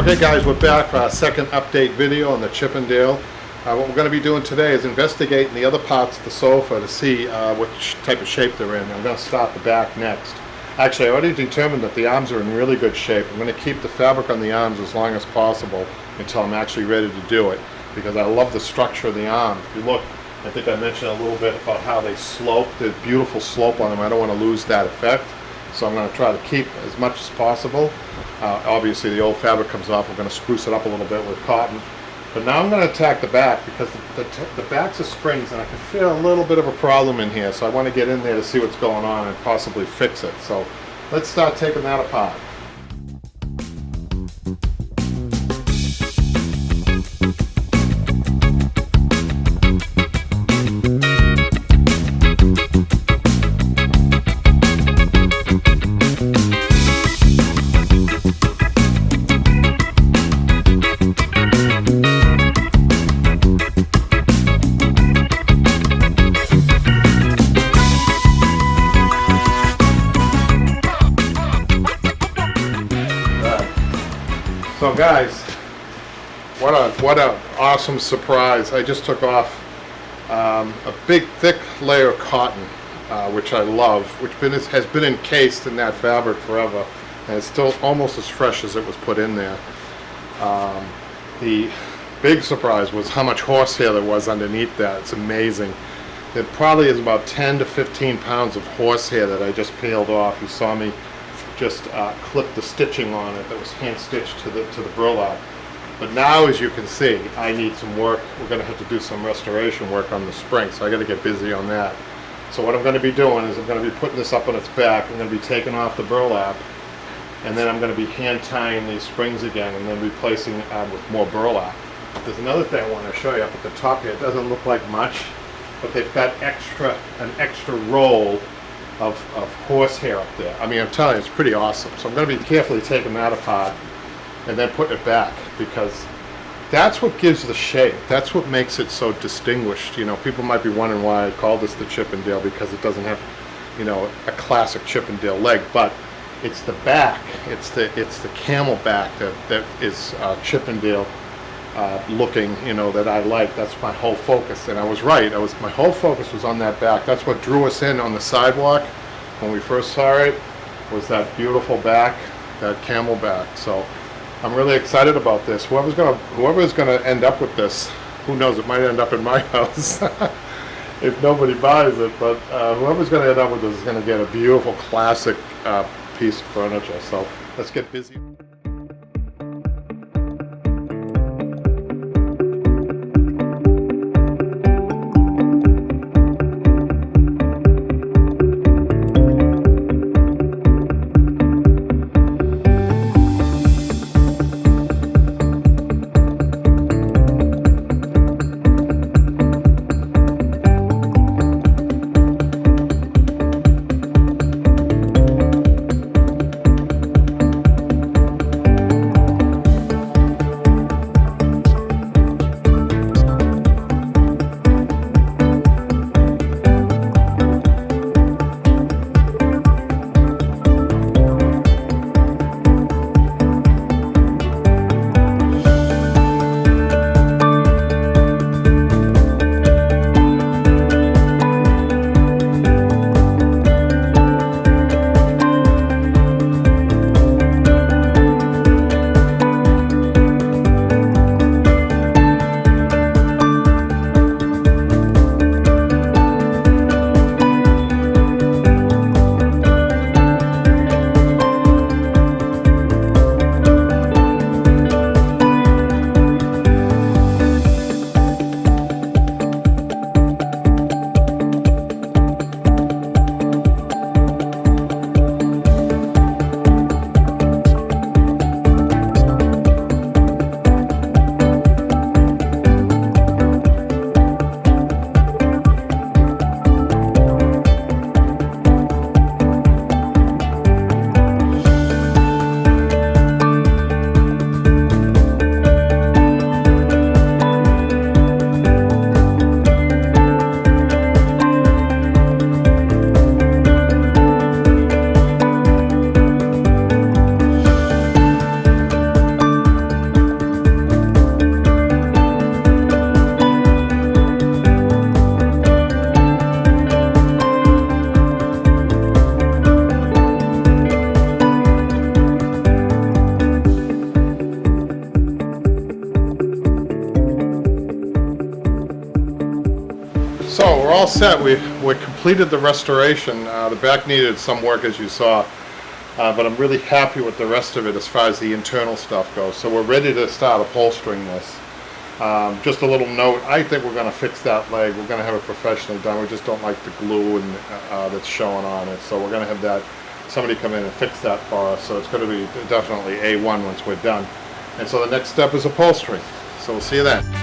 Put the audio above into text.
Okay guys, we're back for our second update video on the Chippendale. What we're going to be doing today is investigating the other parts of the sofa to see which type of shape they're in. I'm going to start the back next. Actually, I already determined that the arms are in really good shape. I'm going to keep the fabric on the arms as long as possible until I'm actually ready to do it, because I love the structure of the arm. If you look, I think I mentioned a little bit about how they slope. There's beautiful slope on them. I don't want to lose that effect, so I'm going to try to keep as much as possible. Obviously the old fabric comes off. We're going to spruce it up a little bit with cotton. But now I'm going to attack the back, because the backs are springs and I can feel a little bit of a problem in here, so I want to get in there to see what's going on and possibly fix it. So let's start taking that apart. So guys, what a awesome surprise. I just took off a big thick layer of cotton, which I love, which has been encased in that fabric forever, and it's still almost as fresh as it was put in there. The big surprise was how much horsehair there was underneath that. It's amazing. There probably is about 10 to 15 pounds of horsehair that I just peeled off. You saw me just clip the stitching on it that was hand stitched to the burlap. But now, as you can see, I need some work. We're going to have to do some restoration work on the spring, so I got to get busy on that. So what I'm going to be doing is I'm going to be putting this up on its back. I'm going to be taking off the burlap, and then I'm going to be hand tying these springs again and then replacing with more burlap. There's another thing I want to show you up at the top here. It doesn't look like much, but they've got an extra roll of horsehair up there. I mean, I'm telling you, it's pretty awesome. So I'm going to be carefully taking that apart and then putting it back, because that's what gives the shape. That's what makes it so distinguished. You know, people might be wondering why I call this the Chippendale, because it doesn't have, you know, a classic Chippendale leg, but it's the back. It's the camel back that is Chippendale looking, you know, that I like. That's my whole focus, and I was right. My whole focus was on that back. That's what drew us in on the sidewalk when we first saw it, was that beautiful back, that camel back. So I'm really excited about this. Whoever's gonna end up with this, who knows? It might end up in my house if nobody buys it. But whoever's gonna end up with this is gonna get a beautiful classic piece of furniture. So let's get busy. set. We completed the restoration. The back needed some work, as you saw, but I'm really happy with the rest of it as far as the internal stuff goes. So we're ready to start upholstering this. Just a little note, I think we're going to fix that leg. We're going to have it professionally done. We just don't like the glue and that's showing on it. So we're going to have somebody come in and fix that for us. So it's going to be definitely A1 once we're done. And so the next step is upholstery. So we'll see you then.